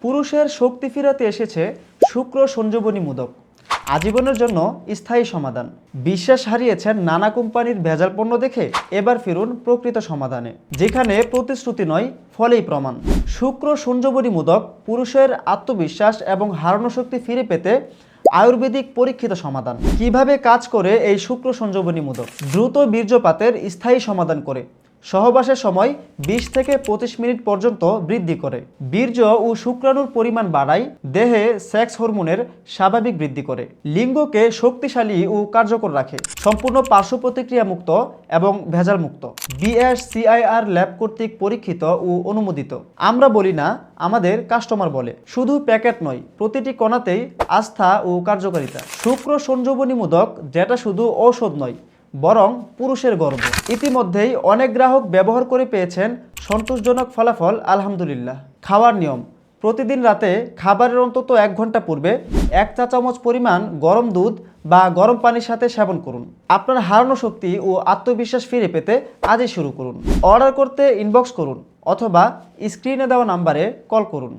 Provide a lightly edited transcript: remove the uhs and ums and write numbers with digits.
পুরুষের শক্তি ফিরাতে এসেছে শুক্র সঞ্জীবনী মোদক, আজীবনের জন্য স্থায়ী সমাধান। বিশ্বাস হারিয়েছেন নানা কোম্পানির ভেজাল পণ্য দেখে? এবার ফিরুন প্রকৃত সমাধানে, যেখানে প্রতিশ্রুতি নয়, ফলেই প্রমাণ। শুক্র সঞ্জীবনী মোদক পুরুষের আত্মবিশ্বাস এবং হারানো শক্তি ফিরে পেতে আয়ুর্বেদিক পরীক্ষিত সমাধান। কিভাবে কাজ করে এই শুক্র সঞ্জীবনী মোদক? দ্রুত বীর্যপাতের স্থায়ী সমাধান করে, সহবাসের সময় 20 থেকে 25 মিনিট পর্যন্ত বৃদ্ধি করে, বীর্য ও শুক্রাণুর পরিমাণ বাড়ায়, দেহে সেক্স হরমোনের স্বাভাবিক বৃদ্ধি করে, লিঙ্গকে শক্তিশালী ও কার্যকর রাখে, সম্পূর্ণ পার্শ্ব প্রতিক্রিয়া মুক্ত এবং ভেজাল মুক্ত, BSCIR ল্যাব কর্তৃক পরীক্ষিত ও অনুমোদিত। আমরা বলি না, আমাদের কাস্টমার বলে। শুধু প্যাকেট নয়, প্রতিটি কণাতেই আস্থা ও কার্যকারিতা। শুক্র সঞ্জীবনী মোদক, যেটা শুধু ঔষধ নয়, বরং পুরুষের গর্ব। ইতিমধ্যেই অনেক গ্রাহক ব্যবহার করে পেয়েছেন সন্তোষজনক ফলাফল, আলহামদুলিল্লাহ। খাওয়ার নিয়ম: প্রতিদিন রাতে খাবারের অন্তত 1 ঘন্টা পূর্বে 1 চা চামচ পরিমাণ গরম দুধ বা গরম পানির সাথে সেবন করুন। আপনার হারানো শক্তি ও আত্মবিশ্বাস ফিরে পেতে আজই শুরু করুন। অর্ডার করতে ইনবক্স করুন অথবা স্ক্রিনে দেওয়া নাম্বারে কল করুন।